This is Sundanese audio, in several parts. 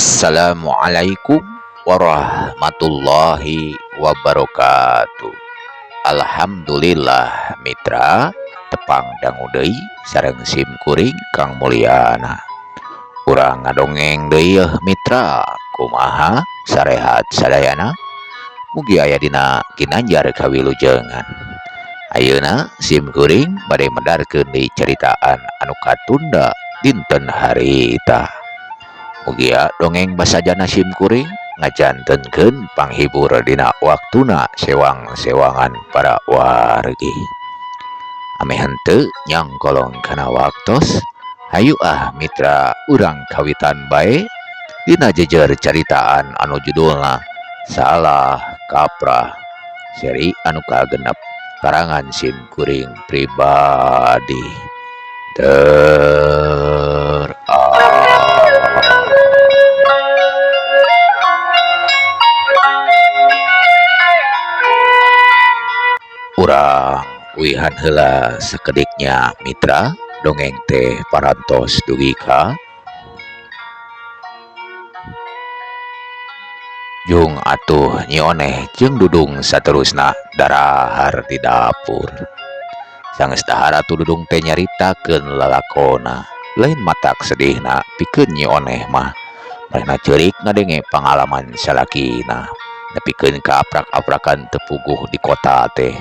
Assalamualaikum warahmatullahi wabarakatuh. Alhamdulillah mitra tepang dangu deui sareng sim kuring Kang Mulyana. Urang ngadongeng deui mitra, kumaha sarehat sadayana? Mugi aya dina ginanjar kawilujengan. Ayeuna sim kuring bade medarkeun deui caritaan anu katunda dinten harita. Mugia dongeng basajana sim kuring ngajantenkeun panghibur dina waktuna sewang-sewangan para wargi. Ame henteu nyangkolong kana waktos, hayu mitra urang kawitan bae dina jejer caritaan anu judulna Salah Kaprah, seri anu kagenep karangan sim kuring pribadi. Urang wihan heula sakediknya mitra dongeng teh parantos dugi ka Jung atuh nyioneh jeung dudung saterusna darahar di dapur. Sanggeus dahar atuh dudung teh nyaritakeun lalakonna, lain matak sedihna pikeun nyioneh mah marehna ceurik ngadenge pangalaman salakina. Nepikeun ka aprak-aprakan tepuguh di kota teh,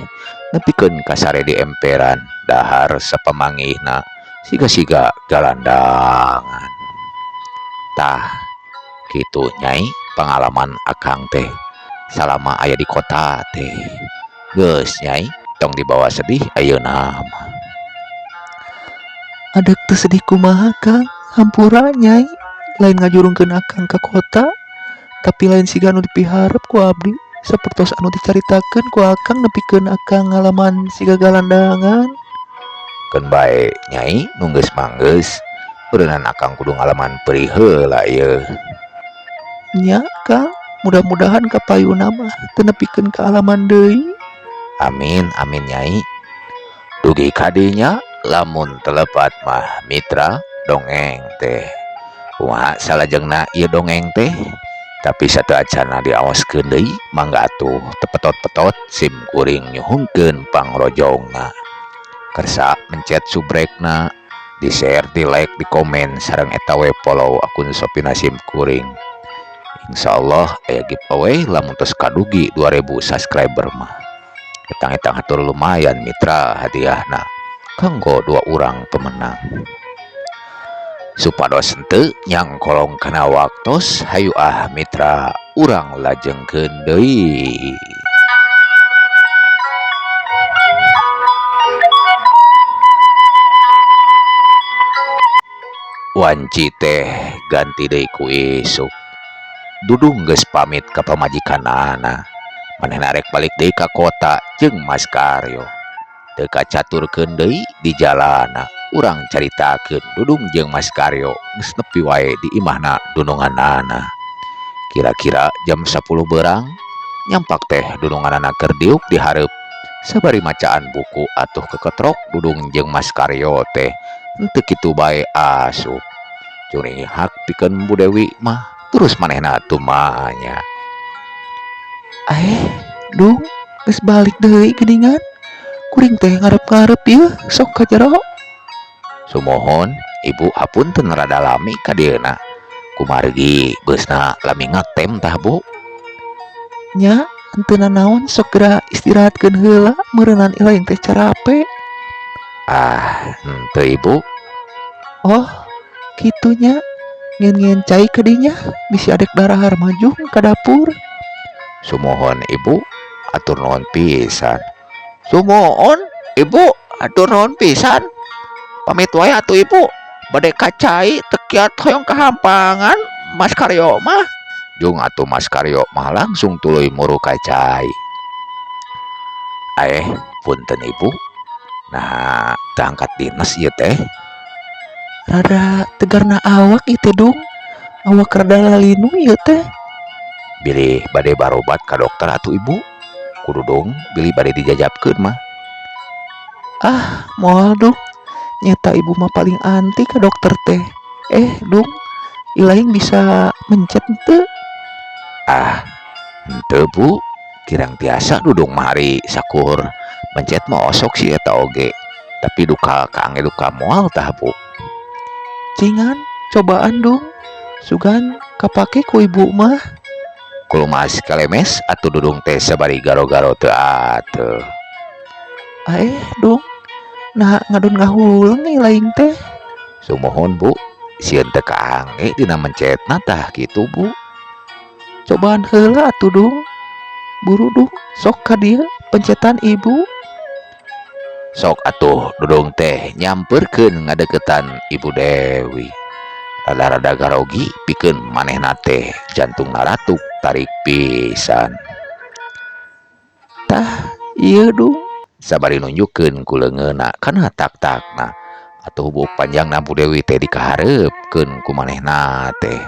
nepikeun ka sare di emperan dahar sapamanggihna siga-siga galandangan. Tah kitu nyai pangalaman akang teh salama aya di kota teh. Geus nyai tong dibawa sedih ayeuna mah. Adek teu sedih kumaha Kang? Hampura nyai, lain ngajurungkeun akang ka kota, tapi lain siga anu dipiharep ku abdi, sapertos anu dicaritakeun ku akang nepikeun akang ngalaman siga galandangan. Keun bae nyai nu geus manggeus, beureunan akang kudu ngalaman perih heula ieu. Nya Kang, mudah-mudahan kapayuna mah teu nepikeun ka alaman deui. Amin amin nyai. Dugi kadinya lamun telepat mah mitra dongeng teh. Kumaha salajengna ieu dongeng teh? Tapi satu acana diaoskeun deui mangga atuh tepetot-petot sim kuring nyuhungkeun pangrojongna. Kersa mencet subrekna, di share, di like, di komen sareng eta we follow akun Shopee sim kuring. Insyaallah aya giveaway lamun tos kadugi 2000 subscriber mah. Etang-etang hatur lumayan mitra hadiahna kanggo 2 urang pemenang. Supados henteu nyangkolong kana waktos, hayu mitra urang lajengkeun deui. Wanci teh ganti deui ku isuk. Dudung geus pamit ka pamajikanana. Manehna rek balik deui ka kota jeung Mas Karyo. Teu kacaturkeun deui di jalana. Urang caritakeun dudung jeung Mas Karyo geus nepi wae di imahna dununganana. Kira-kira jam 10 beurang nyampak teh dununganana keur diuk di hareup. Sabari macaan buku atuh keketrok dudung jeung Mas Karyo teh henteu kitu bae asup. Curing hak pikeun Bu Dewi mah terus manehna tumanya. Dung, geus balik deui geuningan. Kuring teh ngarep-ngarep ieu sok ka jero. Sumohon ibu hapunten rada lami ka dieuna. Kumargi beusna lami ngatem tah Bu. Nya, henteu naon sok geura istirahatkeun heula meureunnan ilaing teh carape. Henteu Ibu. Oh, kitu nya. Ngien-ngien cai ke dinya, bisi adek darahar maju ka dapur. Sumohon Ibu, atur nuhun pisan. Sumohon Ibu, atur nuhun pisan. Pamit wae atuh Ibu, bade kacai teu kiat hoyong kahampangan Mas Karyo mah. Jung atuh Mas Karyo mah langsung tuluy muru kacai. Punten Ibu. Nah, teu angkat dinas ieu teh. Rada tegarna awak itu Dung. Awak rada lalinu ieu teh. Bilih bade barobat ka dokter atuh Ibu. Kudu dong bilih bade dijajabkeun mah. Moal Dung. Nyata ibu mah paling anti ke dokter teh. Dung, Ilaing bisa mencet teu? Ah, henteu Bu, kirang tiasa dudung mahari sakur mencet mah osok sih eta oge. Tapi duka kaangge duka moal tah Bu. Cingan, cobaan dong. Sugan kapake ku ibu mah. Kulo mas kalemes atuh dudung teh sabari garo-garo teu ateuh. Dong. Nah ngadon ngahulang ilaing teh. Sumohon Bu, sieun teu kaangge dina mencetna tah kitu Bu. Cobaan heula atuh dong. Buru dong, sok ka dieu pencetan ibu. Sok atuh dudung teh nyamperkeun ngadeketan Ibu Dewi. Rada-rada garogi pikeun manehna teh jantungna ratuk tarik pisan. Tah, iya dong. Sabari nunjukkeun ku leungeunna kana tak-takna. Atuh hubung panjangna Bu Dewi teh dikaharepkeun ku manehna teh.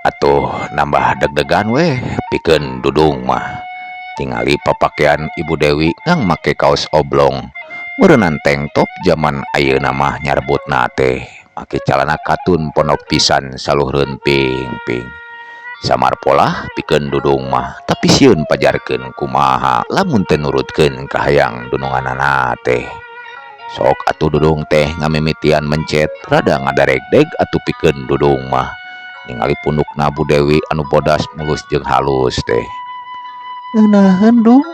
Atuh nambah deg-degan weh pikeun dudung mah. Tingali papakean Ibu Dewi ngang make kaos oblong. Meureunnan tank top zaman ayeuna mah nyarbutna teh make calana katun pondok pisan saluhreun ping-ping. Samar polah pikeun dudung mah, tapi sieun pajarkeun kumaha lamun teu nurutkeun kahayang dununganana teh. Sok atuh dudung teh ngamimitian mencet rada ngadareg-deg atuh pikeun dudung mah. Ningali pundukna Bu Dewi anu bodas mulus jeung halus teh. Ngeunaheun dong.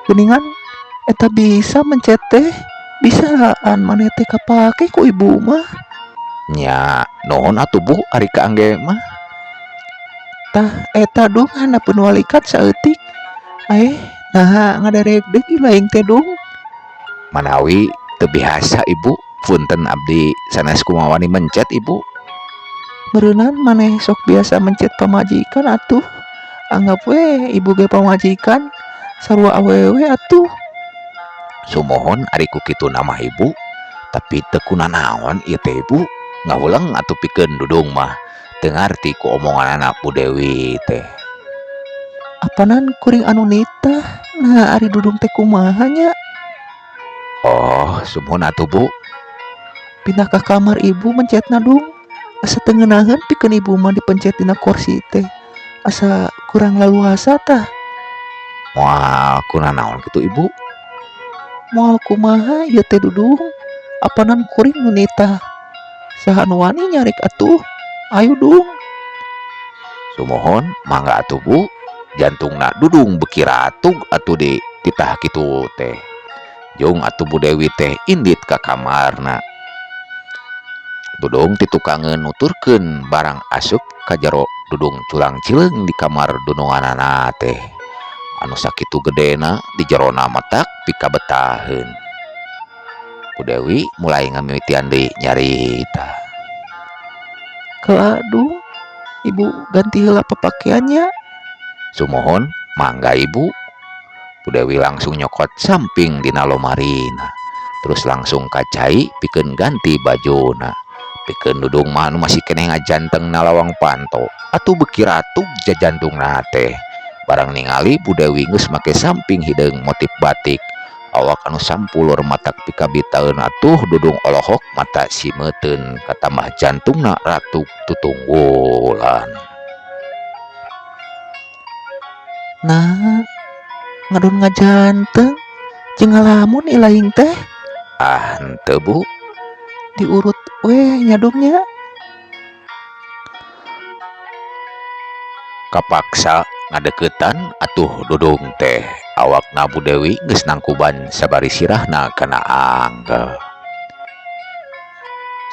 Geuningan eta bisa mencet teh. Bisaan maneh teh kapake ku ibu mah. Nya, nuhun atuh Bu ari kaangge mah. Tah eta dong hanapeun walikat saeutik. Nah ngadareg-deg ilaing teh dong. Manawi teu biasa Ibu, punten abdi sanes kumaha wani mencet Ibu. Meureunnan maneh sok biasa mencet pamajikan atuh. Anggap we ibu ge pamajikan. Sarua awewe atuh. Sumohon ari ku kitu nama Ibu, tapi teu kunanaon ieu teh Ibu. Ngawulang atuh pikeun dudung mah teu ngarti ku omongan anak Bu Dewi teh. Apanan kuring anu nitah. Nah ari dudung teh kumaha nya? Oh, sumohon atuh Bu. Pindah ka kamar ibu mencetna dong. Asa teu ngeunaheun pikeun ibu mah dipencet dina kursi teh. Asa kurang laluasa tah. Wah, kunanaon kitu Ibu? Moal kumaha ieu teh dudung? Apanan kuring nu nitah? Saha nu wani nyarik atuh? Ayo dong. Sumohon, mangga atuh Bu. Jantungna dudung beki ratug atuh di titah kitu teh. Jung atuh Bu Dewi teh indit ka kamarna. Dudung titukangeun nuturkeun barang asup ka jero dudung culang cileung di kamar dununganana teh. Anu sakitu gedena di jerona matak pikabetaheun. Bu Dewi mulai ngamimitian deui nyarita. Kelah dong. Ibu ganti heula papakeannya. Sumohon, mangga Ibu. Bu Dewi langsung nyokot samping dina lomarina. Terus langsung kacai pikeun ganti bajuna. Pikeun dudung mah anu masih keneh ngajanteng na lawang panto. Atuh beki ratug jajantungna teh. Barang ningali Bu Dewi geus make samping hideung motif batik. Awak anu sampulur matak pikabitaeun atuh dudung olohok mata simeuteun katamah jantungna ratug tutunggulan. Nah, ngadon ngajanteng. Jeung ngalamun ilaing teh. Ah, henteu Bu. Diurut we nyadungnya. Kapaksa ngadeukeutan atuh dudung teh. Awakna Bu Dewi geus nangkuban sabari sirahna kana anggal.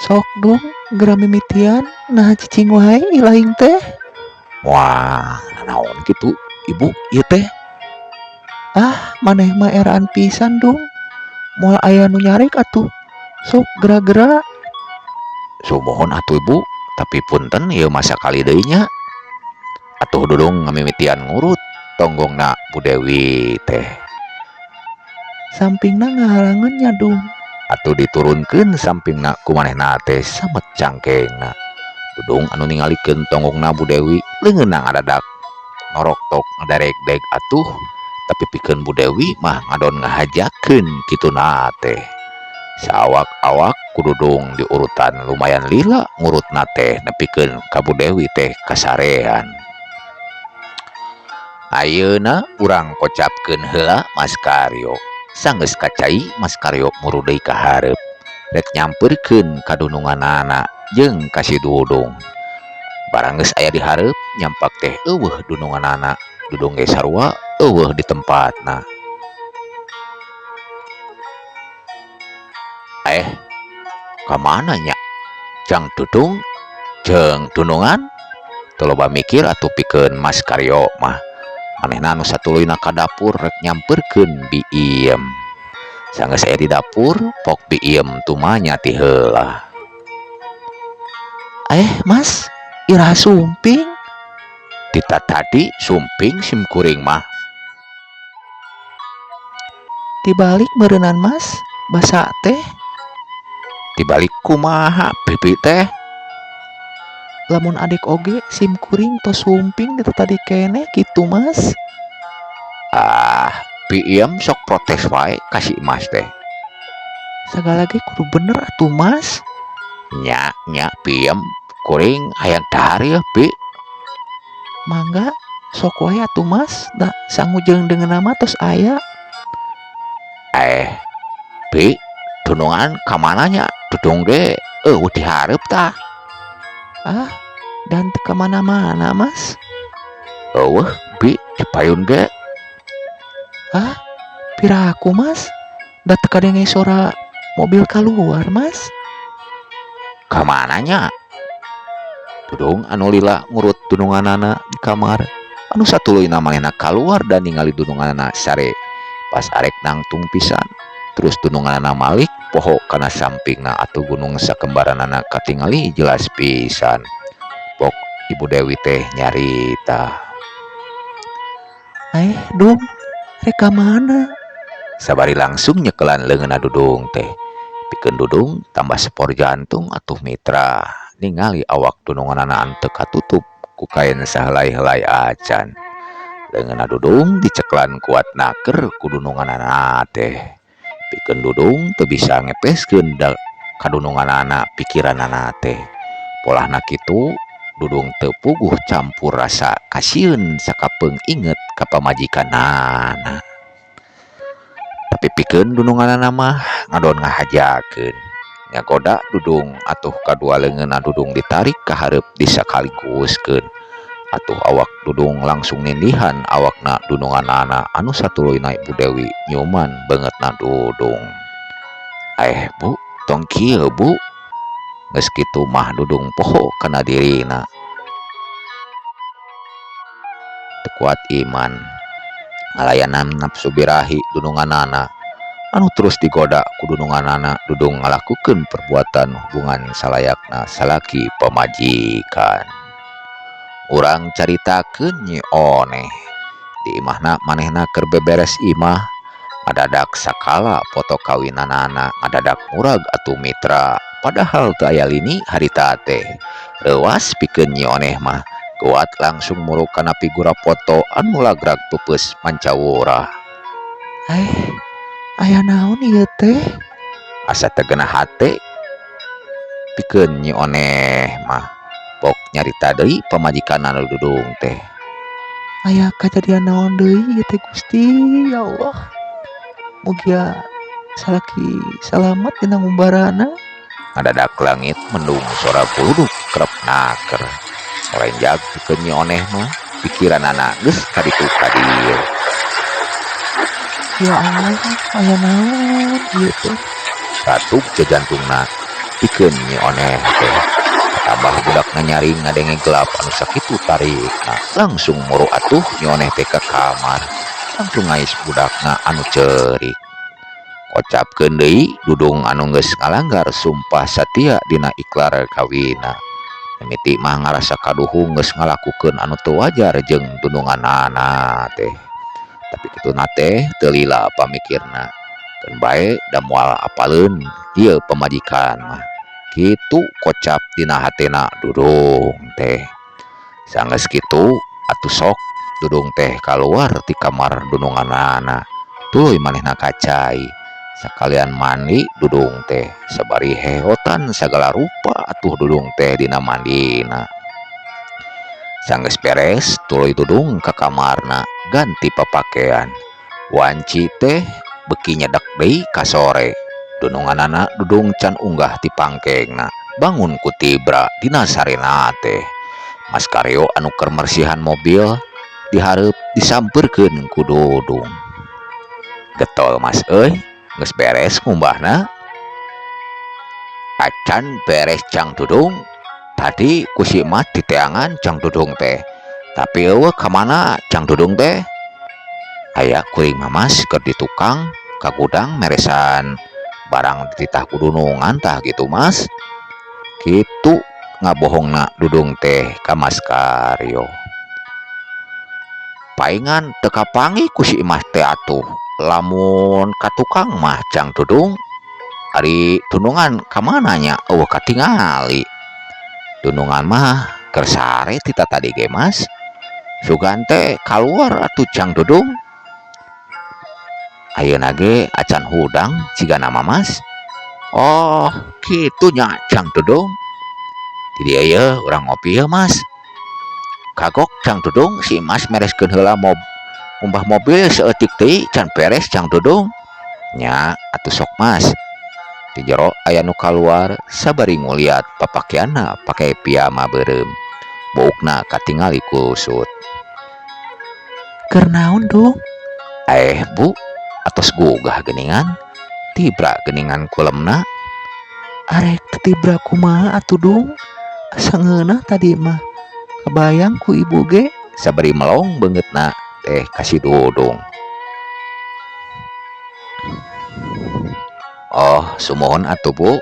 Sok dong geura mimitian. Nah cicing wae ilaing teh. Wah, naon kitu Ibu ieu teh? Maneh mah eraan pisan dong. Moal aya nu nyarik atuh. Sok geura-geura. Sumohon atuh Ibu, tapi punten ieu masa kali deui nya. Atuh dudung ngamimitian ngurut tonggongna Bu Dewi teh. Sampingna ngahalangan nyadung. Atuh diturunkeun sampingna ku manehna teh samet cangkengna. Dudung anu ningalikeun tonggongna Bu Dewi leungeunna ngadadak noroktok ngadareg-deg atuh, tapi pikeun Bu Dewi mah ngadon ngahajakeun kituna teh. Sawak-awak kududung di urutan lumayan lila ngurutna teh nepikeun ka Bu Dewi teh kasarean. Ayeuna urang kocapkeun heula Mas Karyo. Sanggeus kacai Mas Karyo muru deui ka hareup. Rek nyamperkeun ka dununganana jeung ka si Dudung. Barang geus aya di hareup nyampak teh eueuh dununganana. Dudung ge sarua eueuh di tempatna. Kamana nya? Jang Dudung jeung Dunungan teu loba mikir atuh pikeun Mas Karyo mah. Manehna anu satuluyna ka dapur rek nyamperkeun Bi Iem. Sanggeus aya di dapur, pok Bi Iem tumanya ti heula. Mas, iraha sumping. Tita tadi sumping sim kuring mah. Tibalik meureunnan Mas, basa teh. Tibalik kumaha bibi teh? Lamun adik oge sim kuring tos sumping di tadi kene gitu Mas. Bi Iem sok protes wae kasih Mas teh. Sagala ge kudu bener atuh Mas. Nya Bi Iem kuring hayang dahar ya Bi. Mangga sok wae atuh Mas, da sangujeng dengan nama tos aya. Bi, Dunungan kamana nya? Dudung ge di hareup tah. Dan teu kamana-mana Mas. Bi, di payun ge. Piraku Mas, da teu kadenge suara mobil keluar Mas. Kamana nya? Dudung anu lila ngurut dununganana di kamar. Anu satuluyna manehna kaluar dan ningali dununganana sare pas arek nangtung pisan. Terus dununganana malik poho kana sampingna atuh gunung sakembaranana katingali jelas pisan. Pok Ibu Dewi teh nyarita. Dung, reka mana? Sabari langsung nyekelan leungeunna Dudung teh. Pikeun Dudung tambah sepor jantung atuh mitra. Ningali awak dununganana anteu katutup ku kain sahelai-helai acan. Leungeunna Dudung diceklan kuat naker ku dununganana teh. Pikeun Dudung teu bisa ngepeskeun ka dununganana pikiranana teh. Polahna kitu Dudung teu puguh campur rasa kasieun sakapeung inget ka pamajikanana. Tapi pikeun dununganana mah ngadon ngahajakeun. Ngagoda Dudung atuh kadua leungeunna Dudung ditarik ka hareup disakalingkuskeun. Atuh awak Dudung langsung nindihan awakna dununganana anu satuluyna Ibu Dewi nyuman bangetna Dudung. Bu, tong kieu Bu. Geus kitu mah Dudung poho kana dirina. Teu kuat iman. Ngalayanan nafsu birahi dununganana anu terus digoda ku dununganana. Dudung ngalakukeun perbuatan hubungan salayakna salaki pamajikan. Urang caritakeun nyi oneh di imahna manehna keur beberes imah ngadadak sakala foto kawinanana ngadadak murag atuh mitra. Padahal teu aya lini harita teh. Leuwas pikeun nyi oneh mah kuat langsung murug kana figura foto anu lagrag peupeus mancawurah. Aya naon ieu teh? Asa teu geunah hate pikeun nyi oneh mah. Pok nyarita deui pamajikanna Dudung teh. Aya kajadian naon deui ieu teh Gusti ya Allah. Mugia salaki salamet dina ngumbarana. Ngadadak langit mendung suara buluduk kerep naker. Molenjak pikeun nyi oneh mah pikiranana geus kaditu kadieu. Ya Allah, aya naon ieu teh? Ratuk jantungna pikeun nyi oneh teh. Tambah budakna nyaring ngadenge gelap anu sakitu tarikna. Langsung muru atuh nyi oneh teh ka kamar. Langsung ngais budakna anu ceurik. Kocapkeun deui Dudung anu geus ngalanggar sumpah satia dina ikrar kawina. Mimiti mah ngarasa kaduhung geus ngalakukeun anu teu wajar jeung dununganana teh. Tapi kituna teh teu lila pamikirna. Keun bae da moal apaleun ieu pamajikan mah. Kitu kocap dina hatena Dudung teh. Sanggeus kitu atuh sok Dudung teh kaluar ti kamar dununganana. Tuluy manehna kacai. Sakalian mandi dudung teh sabari heotan segala rupa atuh dudung teh dina mandina. Sanggeus beres tuluy dudung ka kamarna ganti papakaian. Wanci teh beki nyedak deui ka sore. Dununganana dudung can unggah ti pangkengna. Bangun ku tibra dina sarena teh. Mas Karyo anu keur mersihan mobil dihareup disampeurkeun ku dudung. Getol Mas euy, geus beres ngumbahna. Acan beres Cang Dudung. Tadi ku si Mas diteangan Cang Dudung teh. Tapi eueuh ka mana Cang Dudung teh? Aya kuring Mamas keur di tukang ka gudang meresan barang dititah ku dunungan tah gitu Mas. Kitu ngabohongna Dudung teh ka Mas Karyo. Paingan teu kapangi ku si Mas teh atuh. Lamun ka tukang mah Cang Dudung ari tunungan ka mana nya eueuh katingali. Tunungan mah keur sare tita tadi ge Mas. Sugan teh kaluar atuh Cang Dudung. Ayeuna ge acan hudang cigana Mas. Oh, kitu nya Cang Dudung. Di dieu ye urang ngopi ye Mas. Kagok Cang Dudung si Mas mereskeun heula umbah mobil seeutik deui can beres Cang Dudung. Nya atuh sok Mas. Di jero aya nu kaluar sabari nguliat papakeanna pake piyama beureum. Boukna katingali kusut. Keur naon Dung? Bu, atos gugah geuningan. Tibra geuningan kulemna. Arek titibra kumaha atuh Dung? Asa ngeunah tadi mah. Kebayang ku ibu ge. Sabari melong beungeutna teh kasih Dudung. Oh, sumohon atuh Bu.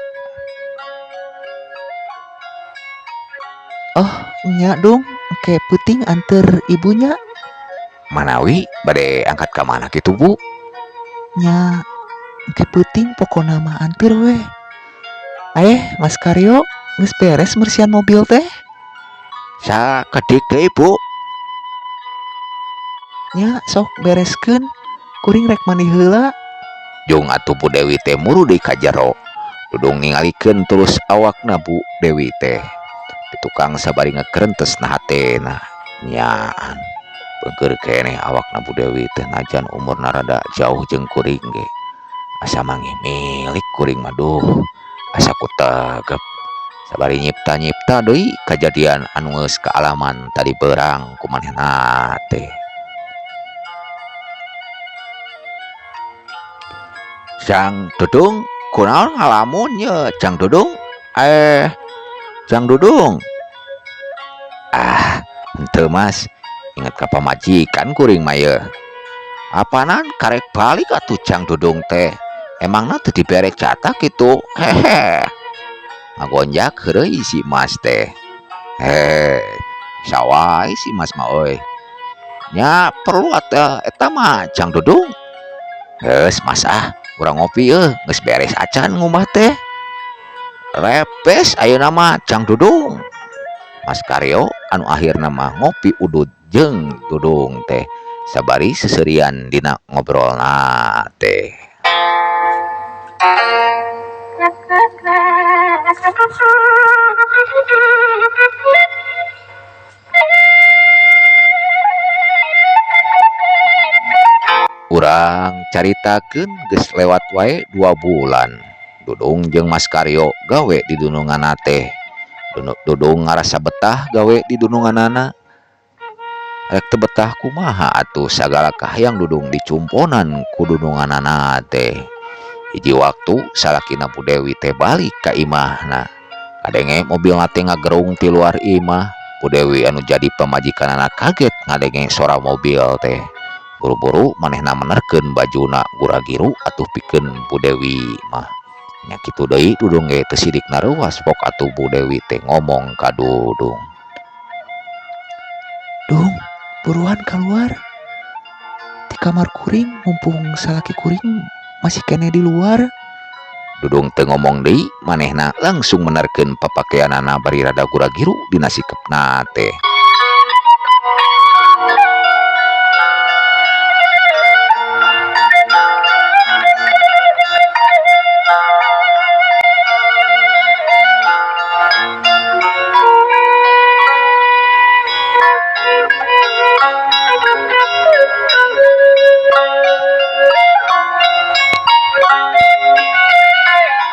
Oh, nya Dung, engke peuting anter ibunya. Manawi bade angkat ka mana kitu Bu? Nya engke peuting pokona mah antir weh. Mas Karyo, geus beres mersihan mobil teh? Sakedik deui Bu. Nya sok bereskeun. Kuring rek mandi heula. Jung atuh Bu Dewi teh muru deui ka jero. Dudung ningalikeun tulus awakna Bu Dewi teh. Di tukang sabari ngakreentesna hatena. Nyaan. Beungkeur keneh awakna Bu Dewi teh najan umurna rada jauh jeung kuring ge. Asa mangih milik kuring mah duh. Asa kutegep. Sabari nyipta-nyipta deui kajadian anu geus kaalaman tadi beurang ku manehna teh. Cang Dudung, kunaon ngalamun ye Cang Dudung? Cang Dudung. Henteu Mas, inget ka pamajikan kuring mah ye. Apanan karek balik atuh Cang Dudung teh. Emangna teu dibere catak kitu? Hehe. Ngagonjak heureuy si Mas teh. Sawae si Mas mah euy. Nya perlu eta mah Cang Dudung. Geus Mas urang ngopi geus beres acan ngumbah teh. Repes ayeuna mah Cang Dudung. Mas Karyo anu akhirna mah ngopi udud jeung Dudung teh sabari seseurian dina ngobrolna teh. Urang caritakeun geus lewat wae 2 bulan. Dudung jeung Mas Karyo gawe di dununganna teh. Dudung ngarasa betah gawe di dununganana. Rek teu betah kumaha atuh sagala kahayang Dudung dicumponan ku dununganana teh. Hiji waktu salakina Bu Dewi teh balik ka imahna. Kadenge mobilna teh ngagerung ti luar imah. Bu Dewi anu jadi pamajikanana kaget ngadenge suara mobil teh. Buru-buru manehna menerkeun bajuna gura-giru atuh pikeun Bu Dewi mah. Nya kitu deui Dudung ge teu sidik nareuwas pok atuh Bu Dewi teh ngomong ka Dudung. Dung, buruan keluar. Di kamar kuring mumpung salaki kuring masih kene di luar. Dudung teu ngomong deui, manehna langsung menerkeun papakeanana bari rada gura-giru dina sikepna teh.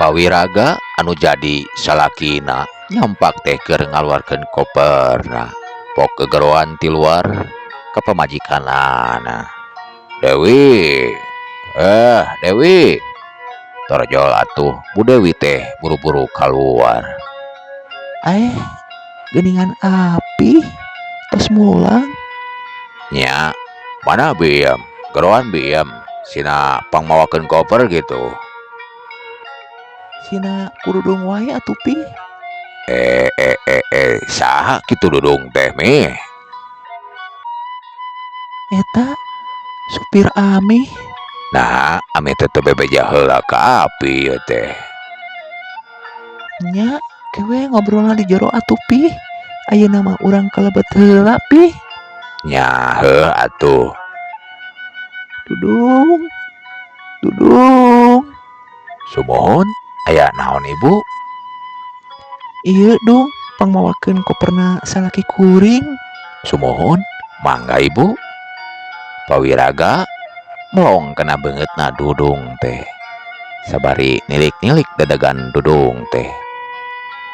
Pawiraga anu jadi salakina nyampak teh keur ngaluarkeun koperna pok kegeroan ti luar ke pamajikanana. Dewi, Dewi, torjol atuh Bu Dewi teh buru-buru keluar. Geningan api tos mulang. Nya, mana biem, geroan biem, sina pangmawakeun koper gitu. Sina kurudung wae atuh Pi. Saha kitu dudung teh mi? Eta supir Ami. Nah, ame tetep bebeja heula ka api ieu teh. Nya kewe ngobrolna di jero atuh Pi. Ayeuna mah urang kalebet heula Pi. Nya heuh atuh. Dudung. Sumohon, aya naon Ibu? Ieu dong pangmawakeun koperna salaki kuring. Sumohon, mangga Ibu. Pawiraga melong kena beungeutna dudung teh. Sabari nilik-nilik dadagan dudung teh.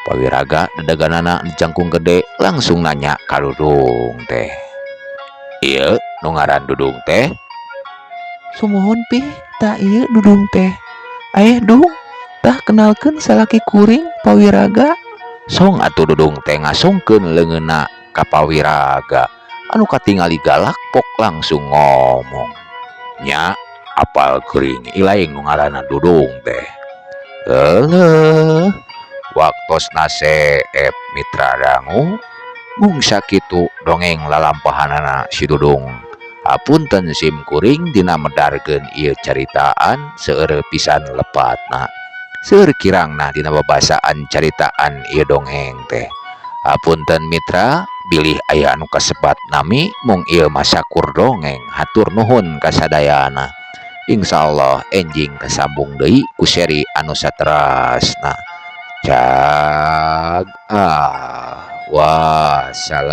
Pawiraga dadaganana dijangkung gede langsung nanya ka dudung teh. Ieu nu ngaran dudung teh? Sumohon Pi, tah ieu dudung teh. Dung, tah kenalkeun salaki kuring Pawiraga. Song atuh dudung teh ngasongkeun leungeunna ka Pawiraga. Anu katingali galak pok langsung ngomong. Nya, apal kuring ilaing nu ngaranna dudung teh. Waktosna seep mitra dangu mung sakitu dongeng lalampahanana si dudung. Hapunten sim kuring dina medarkeun ieu caritaan seueur pisan lepatna. Seueur kirangna dina babasaan caritaan ieu dongeng teh. Hapunten mitra, bilih aya anu kasebat nami mung ieu masakur dongeng. Hatur nuhun kasadayana. Insyaallah enjing kasambung deui ku seri anu saterasna. Wassalam.